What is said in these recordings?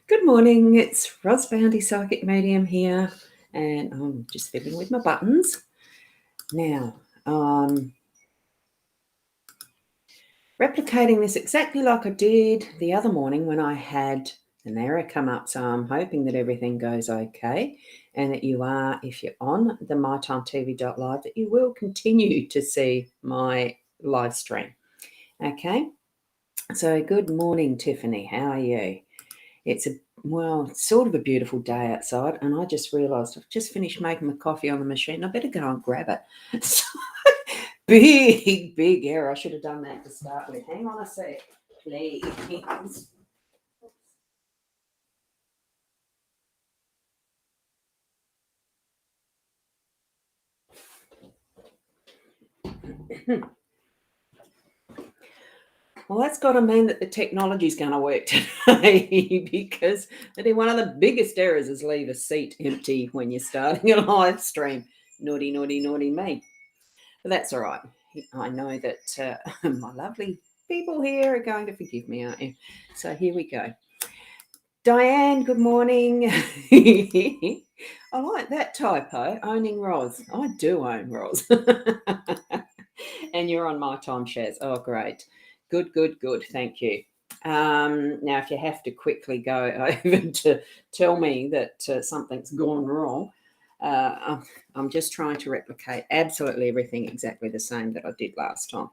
Good morning, it's Ros Boundy Psychic Medium here, and I'm just fiddling with my buttons. Now, replicating this exactly like I did the other morning when I had an error come up, so I'm hoping that everything goes okay and that you are, if you're on the mytimetv.live, that you will continue to see my live stream. Okay, so good morning, Tiffany. How are you? It's sort of a beautiful day outside, and I just realised I've just finished making my coffee on the machine. I better go and grab it. So, big error. I should have done that to start with. Hang on a sec, please. Well, that's got to mean that the technology is going to work today because I think one of the biggest errors is leave a seat empty when you're starting a live stream. Naughty me. But that's all right. I know that my lovely people here are going to forgive me, aren't you? So here we go. Diane, good morning. I like that typo, owning Ros. I do own Ros. And you're on my time shares. Oh, great. Good. Thank you. Now, if you have to quickly go over to tell me that something's gone wrong, I'm just trying to replicate absolutely everything exactly the same that I did last time.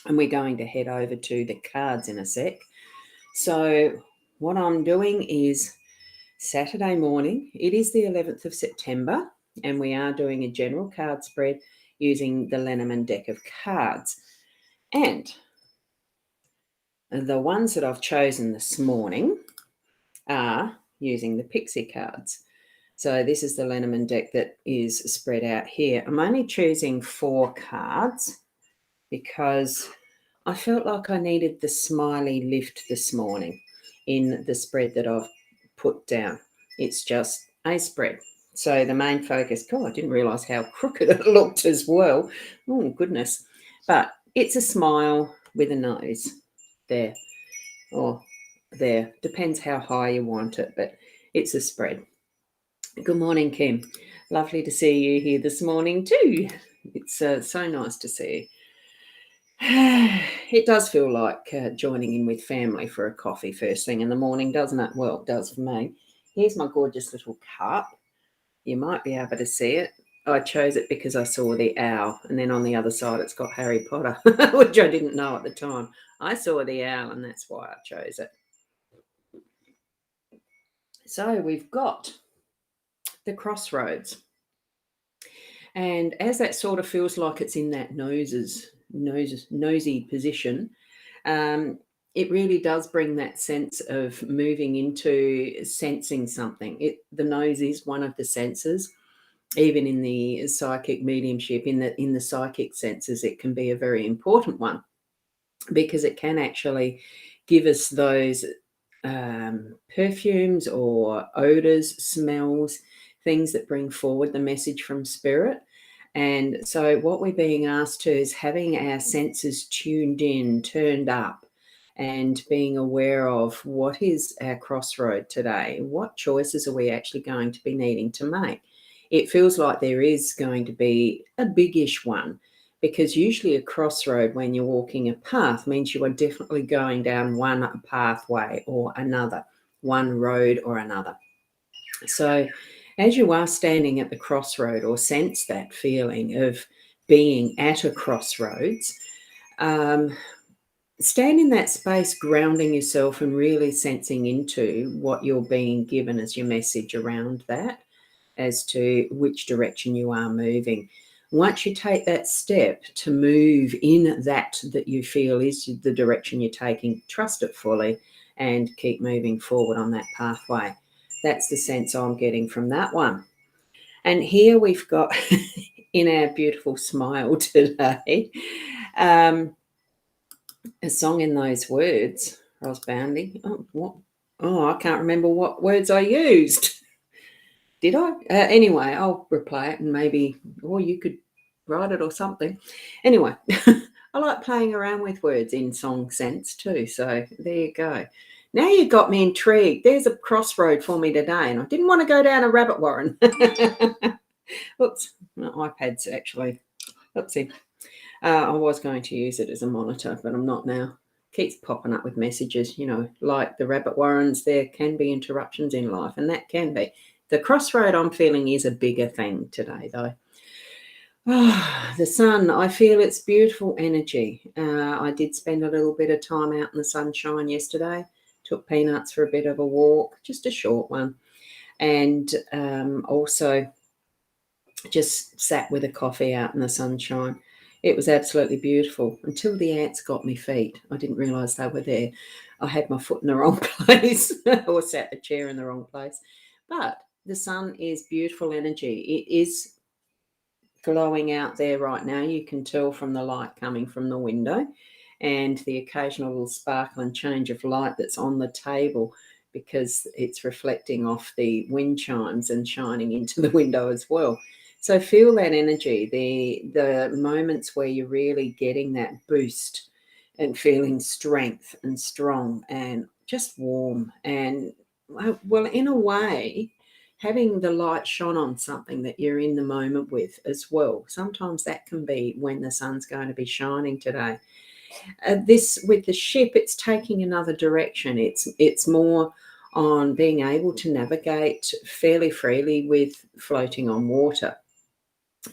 And we're going to head over to the cards in a sec. So what I'm doing is Saturday morning. It is the 11th of September, and we are doing a general card spread using the Lenormand deck of cards. And the ones that I've chosen this morning are using the pixie cards. So this is the Lenormand deck that is spread out here. I'm only choosing 4 cards because I felt like I needed the smiley lift this morning in the spread that I've put down. It's just a spread. So the main focus, God, I didn't realise how crooked it looked as well. Oh, goodness. But it's a smile with a nose there, or there. Depends how high you want it, but it's a spread. Good morning, Kim. Lovely to see you here this morning too. It's so nice to see you. It does feel like joining in with family for a coffee first thing in the morning, doesn't it? Well, it does for me. Here's my gorgeous little cup. You might be able to see it. I chose it because I saw the owl, and then on the other side it's got Harry Potter, which I didn't know at the time. I saw the owl, and that's why I chose it. So we've got the crossroads. And as that sort of feels like it's in that nosy position, it really does bring that sense of moving into sensing something. The nose is one of the senses. Even in the psychic mediumship, in the psychic senses, it can be a very important one because it can actually give us those perfumes or odors, smells, things that bring forward the message from spirit. And so what we're being asked to is having our senses tuned in, turned up, and being aware of what is our crossroad today. What choices are we actually going to be needing to make? It feels like there is going to be a biggish one, because usually a crossroad when you're walking a path means you are definitely going down one pathway or another, one road or another. So as you are standing at the crossroad, or sense that feeling of being at a crossroads, stand in that space, grounding yourself and really sensing into what you're being given as your message around that, as to which direction you are moving. Once you take that step to move in that you feel is the direction you're taking, trust it fully and keep moving forward on that pathway. That's the sense I'm getting from that one. And here we've got in our beautiful smile today, a song in those words, Ros Boundy. I can't remember what words I used. Did I? Anyway, I'll replay it and maybe, or you could write it or something. Anyway, I like playing around with words in song sense too. So there you go. Now you got me intrigued. There's a crossroad for me today, and I didn't want to go down a rabbit warren. Oops, my iPad's actually, oopsie. I was going to use it as a monitor, but I'm not now. Keeps popping up with messages, like the rabbit warrens. There can be interruptions in life, and that can be. The crossroad I'm feeling is a bigger thing today, though. The sun, I feel its beautiful energy. I did spend a little bit of time out in the sunshine yesterday. Took Peanuts for a bit of a walk, just a short one. And also just sat with a coffee out in the sunshine. It was absolutely beautiful until the ants got my feet. I didn't realise they were there. I had my foot in the wrong place or sat the chair in the wrong place. But the sun is beautiful energy. It is glowing out there right now. You can tell from the light coming from the window and the occasional little sparkle and change of light that's on the table because it's reflecting off the wind chimes and shining into the window as well. So feel that energy, the moments where you're really getting that boost and feeling strength and strong and just warm and, well, in a way, having the light shone on something that you're in the moment with as well. Sometimes that can be when the sun's going to be shining today. This with the ship, it's taking another direction. It's more on being able to navigate fairly freely with floating on water.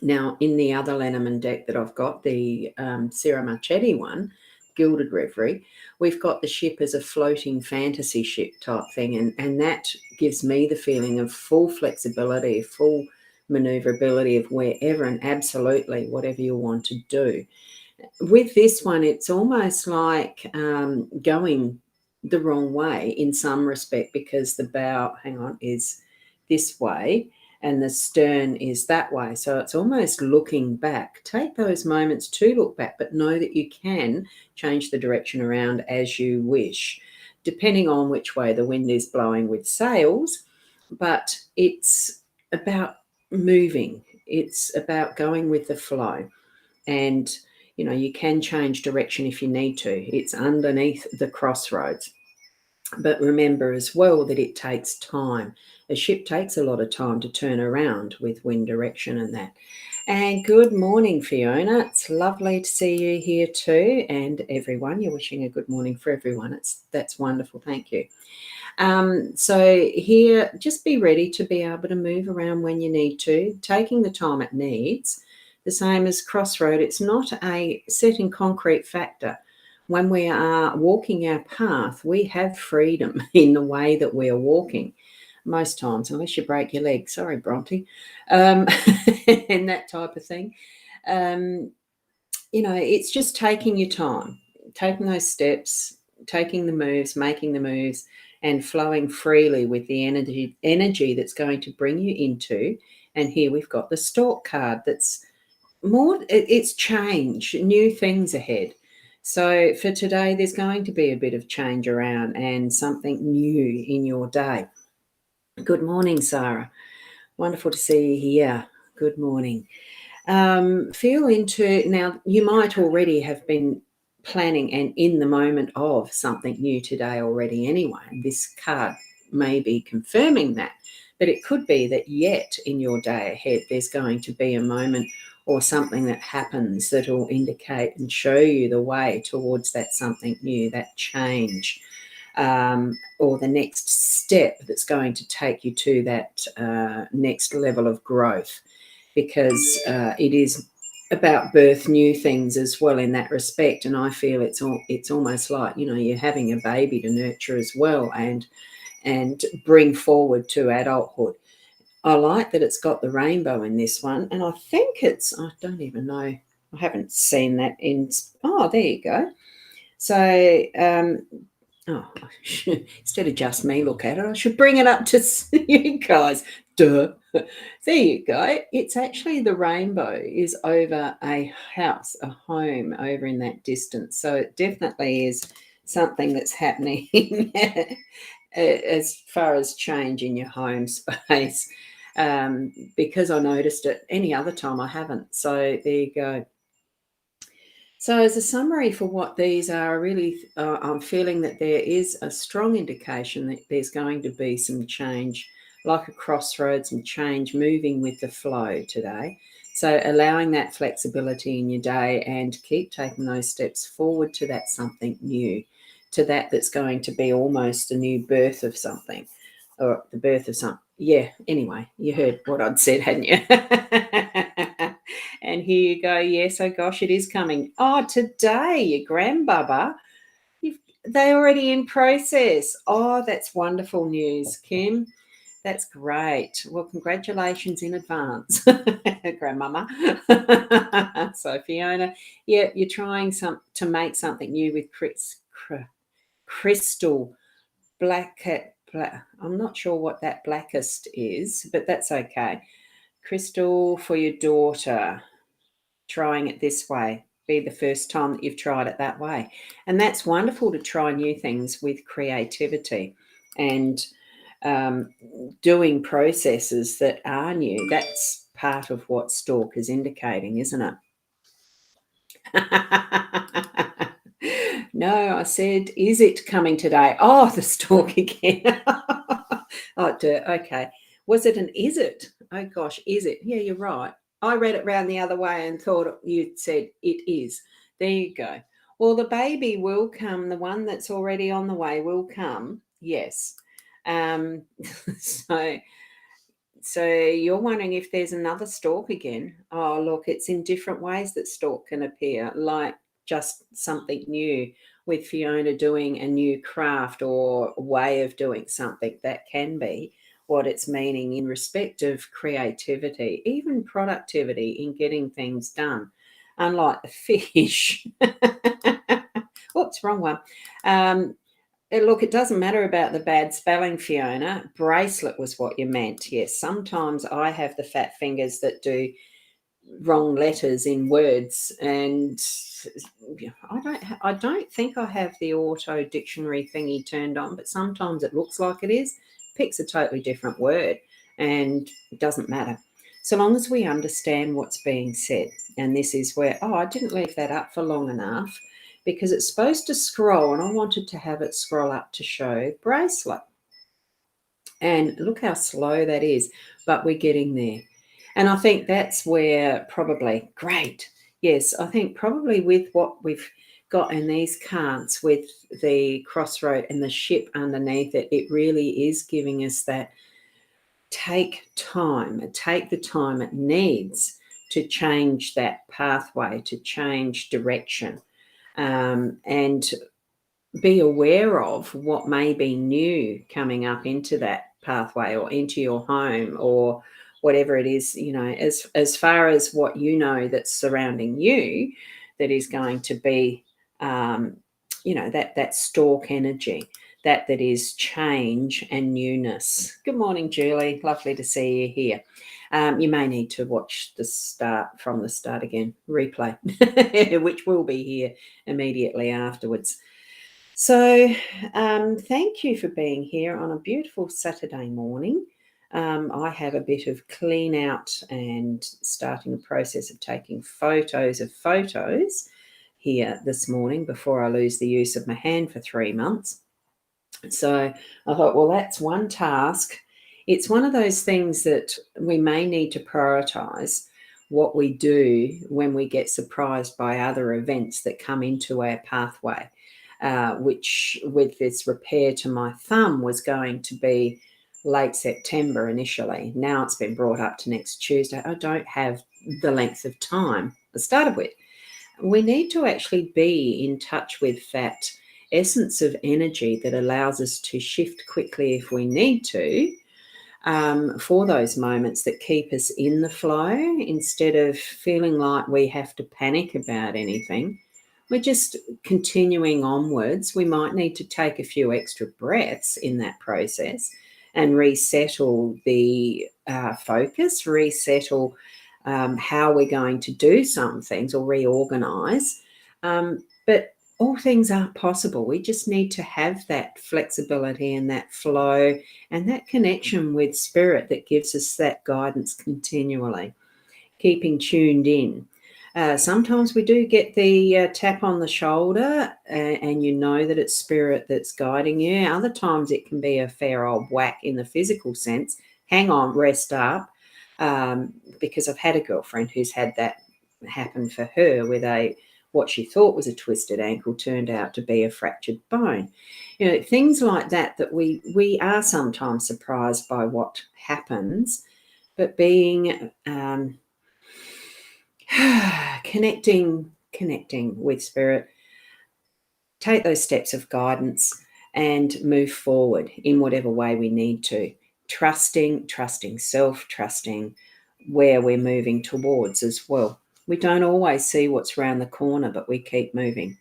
Now, in the other Lenormand deck that I've got, the Sierra Marchetti one, Gilded Reverie, we've got the ship as a floating fantasy ship type thing, and that gives me the feeling of full flexibility, full maneuverability of wherever and absolutely whatever you want to do. With this one, it's almost like going the wrong way in some respect because the bow, is this way and the stern is that way. So it's almost looking back. Take those moments to look back, but know that you can change the direction around as you wish, depending on which way the wind is blowing with sails. But it's about moving. It's about going with the flow. And you can change direction if you need to. It's underneath the crossroads. But remember as well that it takes time. A ship takes a lot of time to turn around with wind direction and that. And good morning, Fiona. It's lovely to see you here too. And everyone, you're wishing a good morning for everyone. That's wonderful. Thank you. So here, just be ready to be able to move around when you need to, taking the time it needs. The same as crossroad, it's not a set in concrete factor. When we are walking our path, we have freedom in the way that we are walking. Most times, unless you break your leg, sorry, Bronte, and that type of thing. It's just taking your time, taking those steps, taking the moves, making the moves, and flowing freely with the energy that's going to bring you into. And here we've got the Stork card that's more, it's change, new things ahead. So for today, there's going to be a bit of change around and something new in your day. Good morning, Sarah. Wonderful to see you here. Good morning. Feel into, now you might already have been planning and in the moment of something new today already anyway. This card may be confirming that, but it could be that yet in your day ahead there's going to be a moment or something that happens that will indicate and show you the way towards that something new, that change, or the next step that's going to take you to that next level of growth, because it is about birth new things as well in that respect. And I feel it's almost like, you're having a baby to nurture as well and bring forward to adulthood. I like that it's got the rainbow in this one, and I think I don't even know, I haven't seen that there you go. So, instead of just me look at it, I should bring it up to you guys. Duh. There you go. It's actually the rainbow is over a house, a home over in that distance. So it definitely is something that's happening as far as change in your home space. Because I noticed it any other time I haven't. So there you go. So as a summary for what these are, really, I'm feeling that there is a strong indication that there's going to be some change, like a crossroads and change, moving with the flow today. So allowing that flexibility in your day and keep taking those steps forward to that something new, to that's going to be almost a new birth of something, or the birth of something. Yeah, anyway, you heard what I'd said, hadn't you? And here you go. Yes, oh gosh, it is coming. Oh, today, your grandbaba, they're already in process. Oh, that's wonderful news, Kim. That's great. Well, congratulations in advance, grandmama. So, Fiona, yeah, you're trying to make something new with crystal black. I'm not sure what that blackest is, but that's okay. Crystal for your daughter. Trying it this way. Be the first time that you've tried it that way. And that's wonderful to try new things with creativity and doing processes that are new. That's part of what Stork is indicating, isn't it? No, I said, is it coming today? Oh, the Stork again. Oh, okay. Was it an is it? Oh, gosh, is it? Yeah, you're right. I read it round the other way and thought you'd said it is. There you go. Well, the baby will come. The one that's already on the way will come. Yes. Um, so so you're wondering if there's another stalk again. Oh, look, it's in different ways that stalk can appear, like just something new with Fiona doing a new craft or way of doing something. That can be what it's meaning in respect of creativity, even productivity in getting things done. Unlike the fish. Whoops, wrong one. Look, it doesn't matter about the bad spelling, Fiona. Bracelet was what you meant. Yes, sometimes I have the fat fingers that do wrong letters in words, and I don't think I have the auto dictionary thingy turned on, but sometimes it looks like it is. Picks a totally different word, and it doesn't matter. So long as we understand what's being said, and this is where, I didn't leave that up for long enough because it's supposed to scroll, and I wanted to have it scroll up to show bracelet. And look how slow that is, but we're getting there. And I think that's where probably, great. Yes, I think probably with what we've got in these cards with the crossroad and the ship underneath it, it really is giving us that take the time it needs to change that pathway, to change direction, and be aware of what may be new coming up into that pathway or into your home or whatever it is, as far as what that's surrounding you, that is going to be, that stalk energy, that is change and newness. Good morning, Julie. Lovely to see you here. You may need to watch the start from the start again, replay, which will be here immediately afterwards. So thank you for being here on a beautiful Saturday morning. I have a bit of clean out and starting a process of taking photos of photos here this morning before I lose the use of my hand for 3 months. So I thought, well, that's one task. It's one of those things that we may need to prioritise what we do when we get surprised by other events that come into our pathway. Which with this repair to my thumb was going to be late September initially. Now it's been brought up to next Tuesday. I don't have the length of time I started with. We need to actually be in touch with that essence of energy that allows us to shift quickly if we need to, for those moments that keep us in the flow instead of feeling like we have to panic about anything. We're just continuing onwards. We might need to take a few extra breaths in that process and resettle the focus, resettle how we're going to do some things or reorganize. But all things are possible. We just need to have that flexibility and that flow and that connection with spirit that gives us that guidance continually, keeping tuned in. Sometimes we do get the tap on the shoulder and you know that it's spirit that's guiding you. Other times it can be a fair old whack in the physical sense. Hang on, rest up. Because I've had a girlfriend who's had that happen for her with what she thought was a twisted ankle turned out to be a fractured bone. Things like that we are sometimes surprised by what happens, but being connecting with spirit, take those steps of guidance and move forward in whatever way we need to. Trusting self, trusting where we're moving towards as well. We don't always see what's around the corner, but we keep moving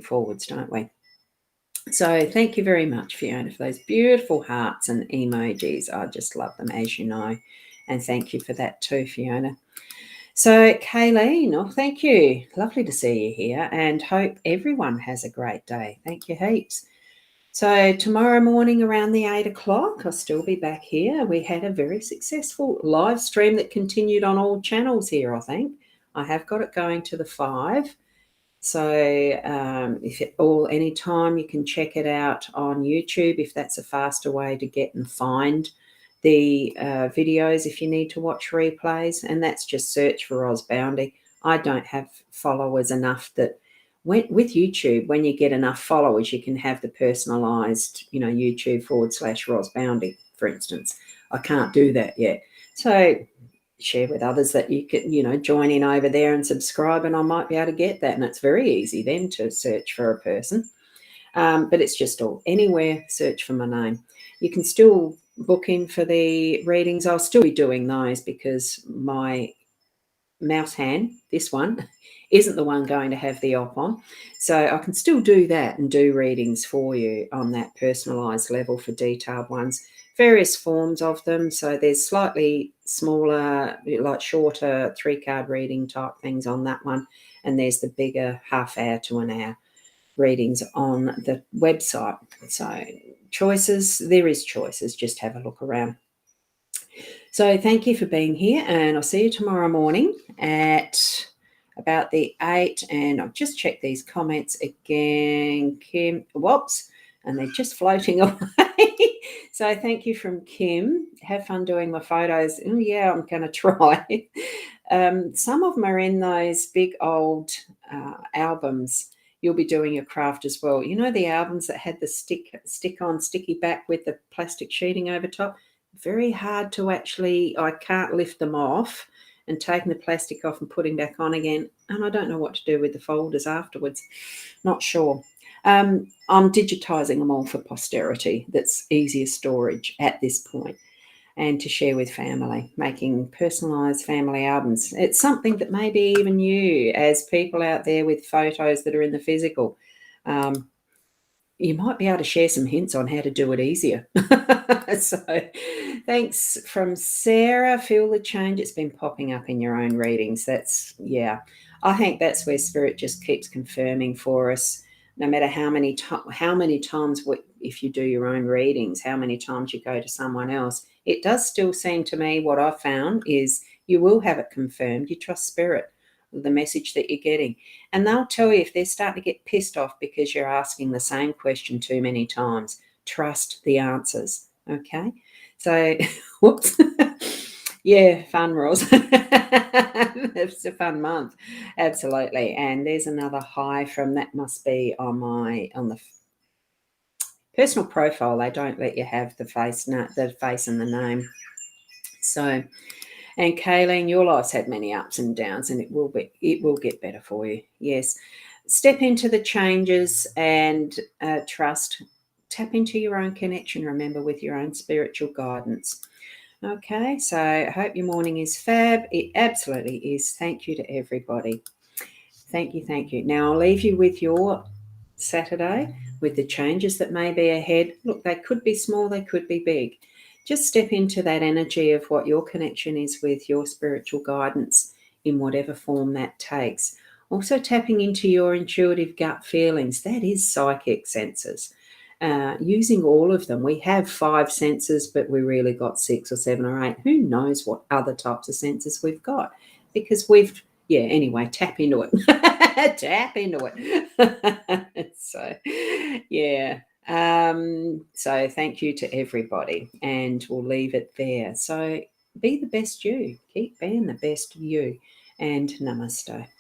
forwards, don't we? So thank you very much, Fiona, for those beautiful hearts and emojis. I just love them, as you know. And thank you for that too, Fiona. So, Kayleen, thank you. Lovely to see you here, and hope everyone has a great day. Thank you heaps. So tomorrow morning around the 8 o'clock, I'll still be back here. We had a very successful live stream that continued on all channels here, I think. I have got it going to the 5. So anytime you can check it out on YouTube if that's a faster way to get and find the videos if you need to watch replays, and that's just search for Ros Boundy. I don't have followers enough that with YouTube, when you get enough followers, you can have the personalized, YouTube /Ros Boundy, for instance. I can't do that yet. So share with others that you can, join in over there and subscribe, and I might be able to get that. And it's very easy then to search for a person. But it's just all anywhere, search for my name. You can still book in for the readings. I'll still be doing those because my mouse hand, this one, isn't the one going to have the op on. So I can still do that and do readings for you on that personalised level for detailed ones. Various forms of them. So there's slightly smaller, like shorter 3-card reading type things on that one. And there's the bigger half-hour to an hour readings on the website. So there is choices, just have a look around. So thank you for being here, and I'll see you tomorrow morning at about the 8. And I've just checked these comments again. Kim, whoops, and they're just floating away. So thank you from Kim. Have fun doing my photos. Oh, yeah, I'm going to try. Some of them are in those big old albums. You'll be doing your craft as well. The albums that had the sticky back with the plastic sheeting over top? Very hard to I can't lift them off, and taking the plastic off and putting back on again. And I don't know what to do with the folders afterwards. Not sure. I'm digitizing them all for posterity. That's easier storage at this point, and to share with family, making personalized family albums. It's something that maybe even you, as people out there with photos that are in the physical, you might be able to share some hints on how to do it easier. So thanks from Sarah. Feel the change. It's been popping up in your own readings. I think that's where spirit just keeps confirming for us, no matter how many times, if you do your own readings, how many times you go to someone else, it does still seem to me, what I've found is you will have it confirmed. You trust spirit, the message that you're getting. And they'll tell you if they're starting to get pissed off because you're asking the same question too many times. Trust the answers, okay? So, whoops. Yeah, fun, Ros. It's a fun month, absolutely. And there's another high from that must be on the personal profile. They don't let you have the face and the name. So, and Kayleen, your life's had many ups and downs, and it will get better for you. Yes, step into the changes and trust. Tap into your own connection. Remember, with your own spiritual guidance. Okay, so I hope your morning is fab. It absolutely is. Thank you to everybody. Thank you. Now I'll leave you with your Saturday with the changes that may be ahead. Look, they could be small, they could be big. Just step into that energy of what your connection is with your spiritual guidance in whatever form that takes. Also tapping into your intuitive gut feelings. That is psychic senses. Using all of them. We have 5 senses, but we really got 6 or 7 or 8. Who knows what other types of senses we've got? Because yeah, anyway, tap into it. Tap into it. So, yeah. So thank you to everybody, and we'll leave it there. So be the best you. Keep being the best you, and namaste.